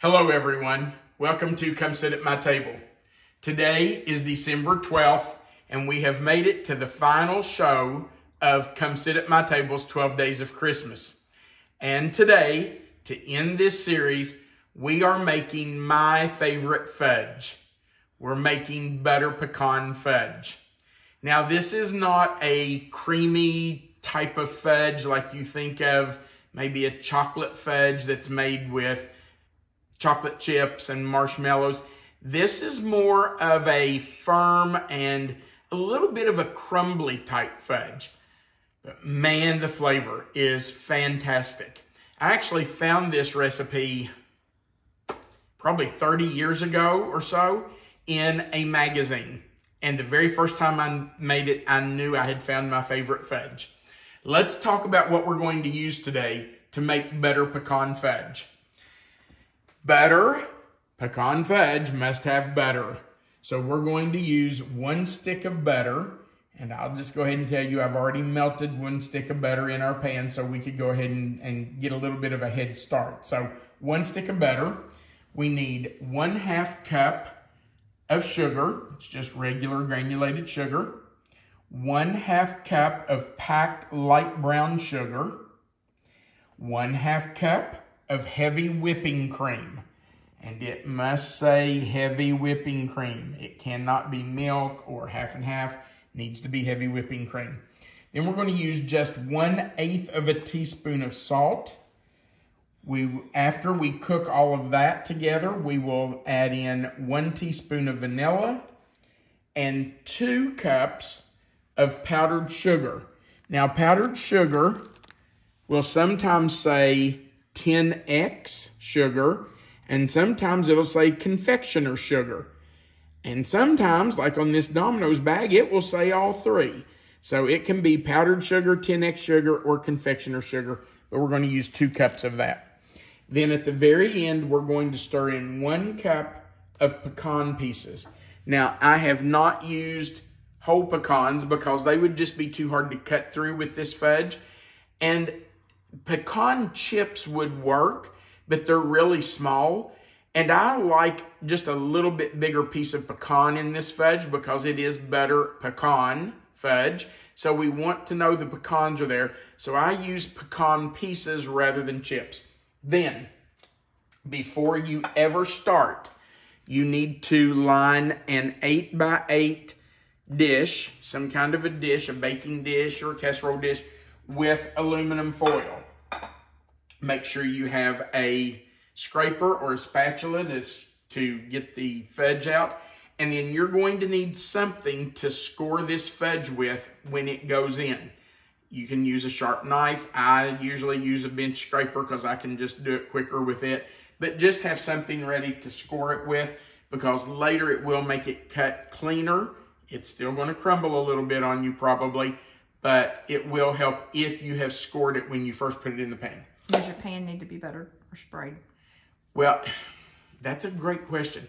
Hello everyone, welcome to Come Sit at My Table. Today is December 12th and we have made it to the final show of Come Sit at My Table's 12 Days of Christmas. And today, to end this series, we are making my favorite fudge. We're making butter pecan fudge. Now this is not a creamy type of fudge like you think of maybe a chocolate fudge that's made with chocolate chips and marshmallows. This is more of a firm and a little bit of a crumbly type fudge. But man, the flavor is fantastic. I actually found this recipe probably 30 years ago or so in a magazine. And the very first time I made it, I knew I had found my favorite fudge. Let's talk about what we're going to use today to make butter pecan fudge. Butter, pecan fudge must have butter. So we're going to use 1 stick of butter. And I'll just go ahead and tell you, I've already melted 1 stick of butter in our pan so we could go ahead and get a little bit of a head start. So 1 stick of butter. We need 1/2 cup of sugar. It's just regular granulated sugar. 1/2 cup of packed light brown sugar. 1/2 cup of heavy whipping cream. And it must say heavy whipping cream. It cannot be milk or half and half. It needs to be heavy whipping cream. Then we're going to use just 1/8 of a teaspoon of salt. After we cook all of that together, we will add in 1 teaspoon of vanilla and 2 cups of powdered sugar. Now, powdered sugar will sometimes say 10X sugar, and sometimes it'll say confectioner sugar. And sometimes, like on this Domino's bag, it will say all three. So it can be powdered sugar, 10X sugar, or confectioner sugar, but we're going to use 2 cups of that. Then at the very end, we're going to stir in 1 cup of pecan pieces. Now, I have not used whole pecans because they would just be too hard to cut through with this fudge. And pecan chips would work, but they're really small. And I like just a little bit bigger piece of pecan in this fudge because it is butter pecan fudge. So we want to know the pecans are there. So I use pecan pieces rather than chips. Then, before you ever start, you need to line an 8x8 dish, some kind of a dish, a baking dish or a casserole dish, with aluminum foil. Make sure you have a scraper or a spatula to get the fudge out. And then you're going to need something to score this fudge with when it goes in. You can use a sharp knife. I usually use a bench scraper because I can just do it quicker with it. But just have something ready to score it with because later it will make it cut cleaner. It's still going to crumble a little bit on you probably, but it will help if you have scored it when you first put it in the pan. Does your pan need to be buttered or sprayed? Well, that's a great question.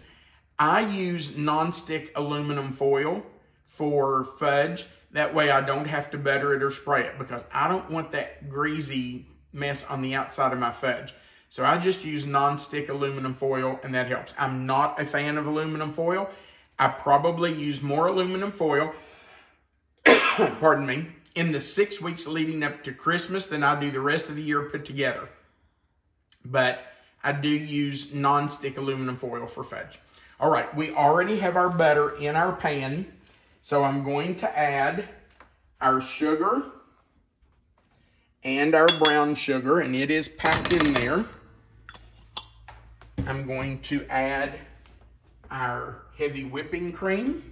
I use nonstick aluminum foil for fudge. That way I don't have to butter it or spray it because I don't want that greasy mess on the outside of my fudge. So I just use nonstick aluminum foil and that helps. I'm not a fan of aluminum foil. I probably use more aluminum foil, pardon me, in the 6 weeks leading up to Christmas than I do the rest of the year put together. But I do use nonstick aluminum foil for fudge. All right, we already have our butter in our pan. So I'm going to add our sugar and our brown sugar, and it is packed in there. I'm going to add our heavy whipping cream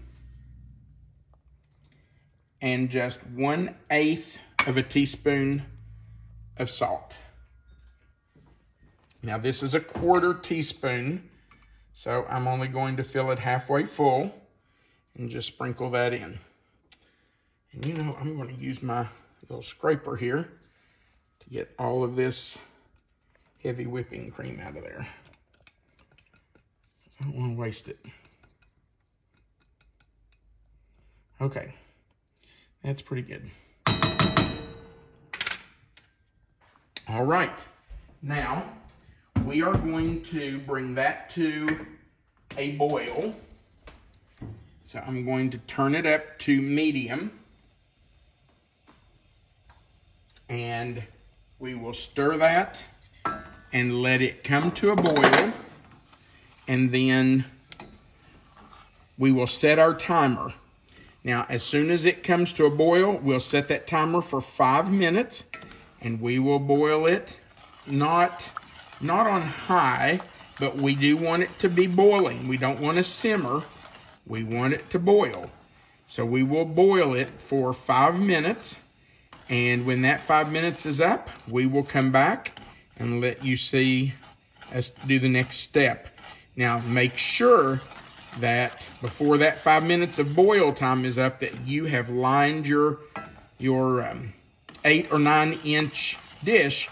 and just 1/8 of a teaspoon of salt. Now this is a 1/4 teaspoon, so I'm only going to fill it halfway full and just sprinkle that in. And you know, I'm going to use my little scraper here to get all of this heavy whipping cream out of there. I don't want to waste it. Okay, that's pretty good. All right, now we are going to bring that to a boil. So I'm going to turn it up to medium. And we will stir that and let it come to a boil. And then we will set our timer. Now, as soon as it comes to a boil, we'll set that timer for 5 minutes. And we will boil it not on high, but we do want it to be boiling. We don't want to simmer. We want it to boil. So we will boil it for 5 minutes. And when that 5 minutes is up, we will come back and let you see us do the next step. Now, make sure that before that 5 minutes of boil time is up, that you have lined your 8 or 9 inch dish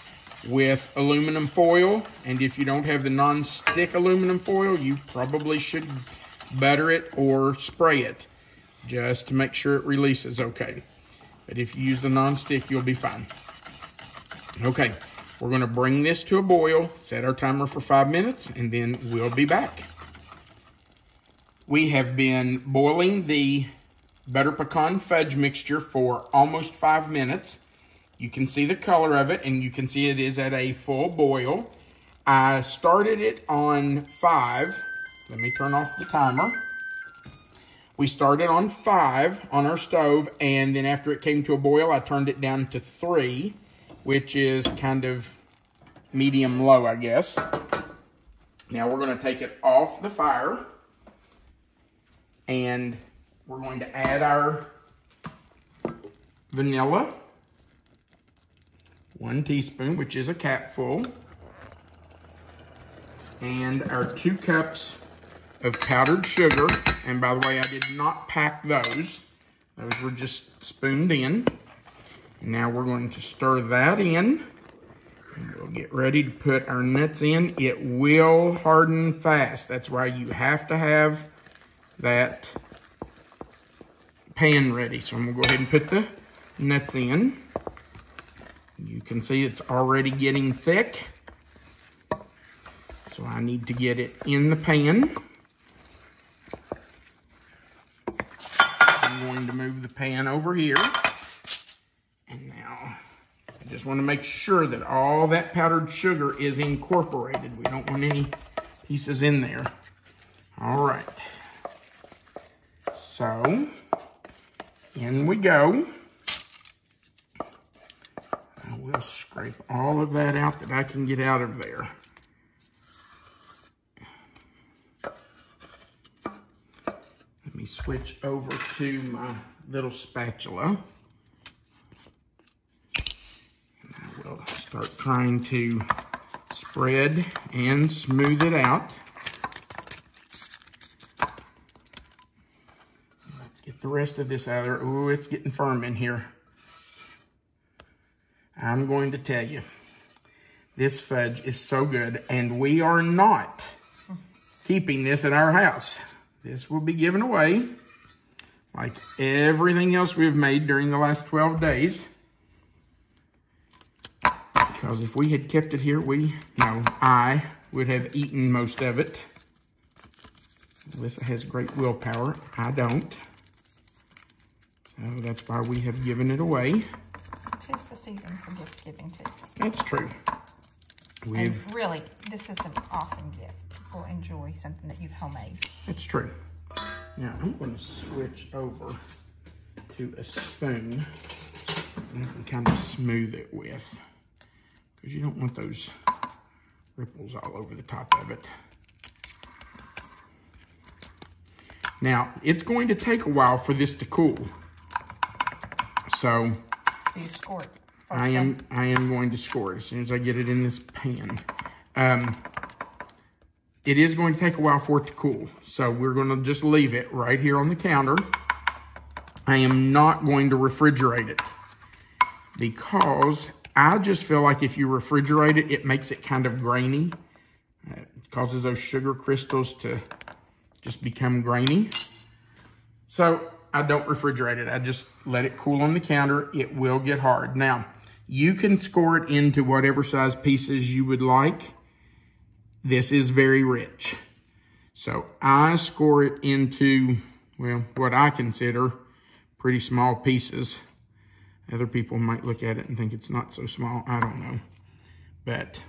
with aluminum foil. And if you don't have the non-stick aluminum foil, you probably should butter it or spray it just to make sure it releases okay. But if you use the non-stick, you'll be fine. Okay, we're going to bring this to a boil, set our timer for 5 minutes, and then we'll be back. We have been boiling the butter pecan fudge mixture for almost 5 minutes. You can see the color of it, and you can see it is at a full boil. I started it on 5. Let me turn off the timer. We started on 5 on our stove, and then after it came to a boil, I turned it down to 3, which is kind of medium-low, I guess. Now we're going to take it off the fire, and we're going to add our vanilla, 1 teaspoon, which is a capful, and our 2 cups of powdered sugar. And by the way, I did not pack those. Those were just spooned in. Now we're going to stir that in. And we'll get ready to put our nuts in. It will harden fast. That's why you have to have that pan ready. So I'm going to go ahead and put the nuts in. You can see it's already getting thick. So I need to get it in the pan. I'm going to move the pan over here. And now I just want to make sure that all that powdered sugar is incorporated. We don't want any pieces in there. All right. So, in we go. I will scrape all of that out that I can get out of there. Let me switch over to my little spatula. And I will start trying to spread and smooth it out. Let's get the rest of this out of there. Ooh, it's getting firm in here. I'm going to tell you, this fudge is so good, and we are not keeping this at our house. This will be given away like everything else we've made during the last 12 days. Because if we had kept it here, I would have eaten most of it. Alyssa has great willpower. I don't. So that's why we have given it away. 'Tis the season for gift giving too. That's true. And really, this is an awesome gift. People enjoy something that you've homemade. It's true. Now I'm going to switch over to a spoon that I can kind of smooth it with, because you don't want those ripples all over the top of it. Now it's going to take a while for this to cool, so Do you score it first? I am going to score it as soon as I get it in this pan. It is going to take a while for it to cool, so we're going to just leave it right here on the counter. I am not going to refrigerate it, because I just feel like if you refrigerate it, it makes it kind of grainy. It causes those sugar crystals to just become grainy. So I don't refrigerate it. I just let it cool on the counter. It will get hard. Now, you can score it into whatever size pieces you would like. this is very rich. So I score it into, well, what I consider pretty small pieces. Other people might look at it and think it's not so small. I don't know. But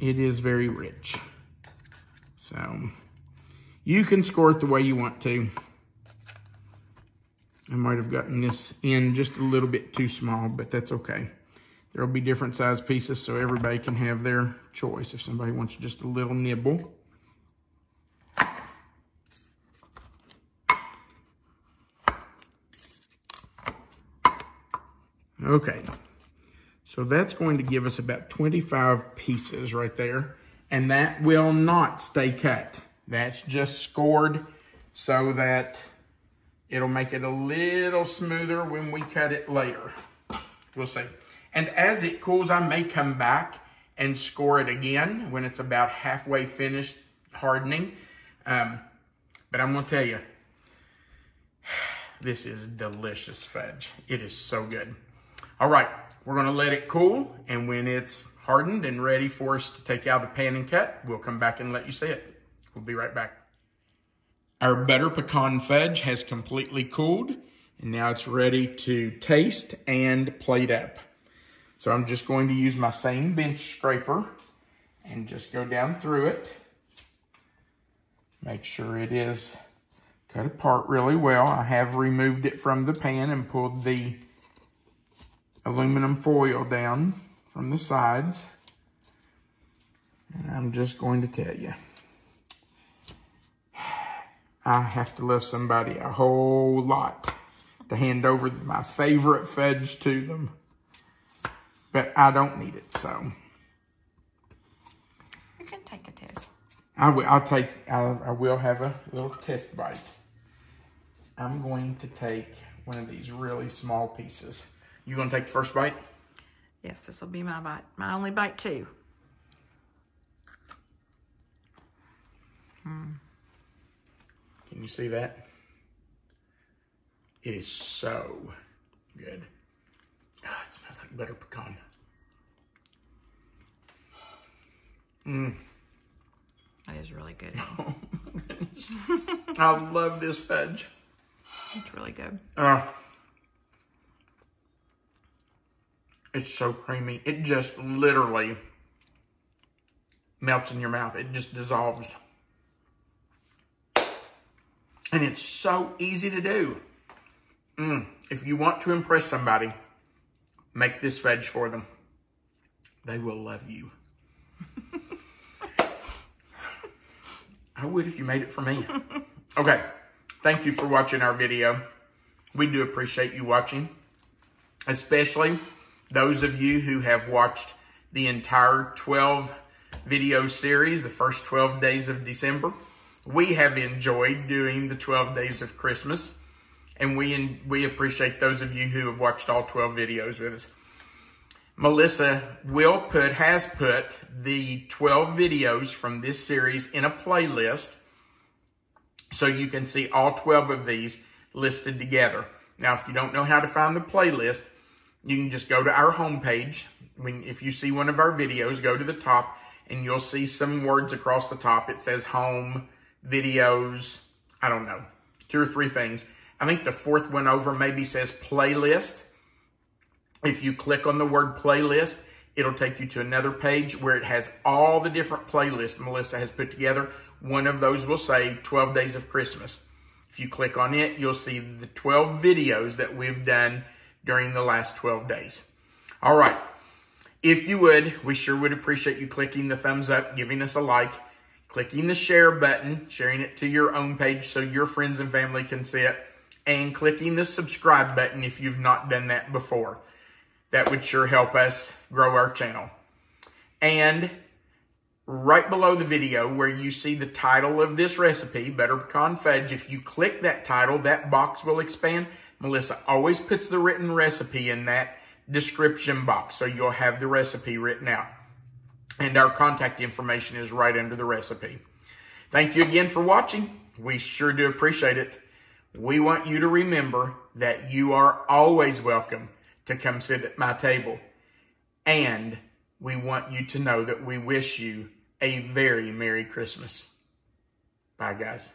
it is very rich. So you can score it the way you want to. I might have gotten this in just a little bit too small, but that's okay. There'll be different size pieces so everybody can have their choice if somebody wants just a little nibble. Okay, so that's going to give us about 25 pieces right there, and that will not stay cut. That's just scored so that it'll make it a little smoother when we cut it later. We'll see. And as it cools, I may come back and score it again when it's about halfway finished hardening. But I'm going to tell you, this is delicious fudge. It is so good. All right, we're going to let it cool. And when it's hardened and ready for us to take out of the pan and cut, we'll come back and let you see it. We'll be right back. Our butter pecan fudge has completely cooled. And now it's ready to taste and plate up. So I'm just going to use my same bench scraper and just go down through it. Make sure it is cut apart really well. I have removed it from the pan and pulled the aluminum foil down from the sides. And I'm just going to tell you, I have to love somebody a whole lot to hand over my favorite fudge to them. But I don't need it, so. You can take a test. I will have a little test bite. I'm going to take one of these really small pieces. You gonna take the first bite? Yes, this will be my bite. My only bite too. Can you see that? It is so good. Oh, it smells like butter pecan. That is really good. Oh my goodness. I love this fudge. It's really good. It's so creamy. It just literally melts in your mouth. It just dissolves. And it's so easy to do. If you want to impress somebody, make this fudge for them. They will love you. I would if you made it for me. Okay. Thank you for watching our video. We do appreciate you watching. Especially those of you who have watched the entire 12 video series, the first 12 days of December. We have enjoyed doing the 12 days of Christmas. And we appreciate those of you who have watched all 12 videos with us. Melissa has put the 12 videos from this series in a playlist so you can see all 12 of these listed together. Now, if you don't know how to find the playlist, you can just go to our homepage. If you see one of our videos, go to the top and you'll see some words across the top. It says home, videos, I don't know, 2 or 3 things. I think the 4th one over maybe says playlist. If you click on the word playlist, it'll take you to another page where it has all the different playlists Melissa has put together. One of those will say 12 Days of Christmas. If you click on it, you'll see the 12 videos that we've done during the last 12 days. All right. If you would, we sure would appreciate you clicking the thumbs up, giving us a like, clicking the share button, sharing it to your own page so your friends and family can see it, and clicking the subscribe button if you've not done that before. That would sure help us grow our channel. And right below the video where you see the title of this recipe, Butter Pecan Fudge, if you click that title, that box will expand. Melissa always puts the written recipe in that description box, so you'll have the recipe written out. And our contact information is right under the recipe. Thank you again for watching. We sure do appreciate it. We want you to remember that you are always welcome to come sit at my table. And we want you to know that we wish you a very Merry Christmas. Bye, guys.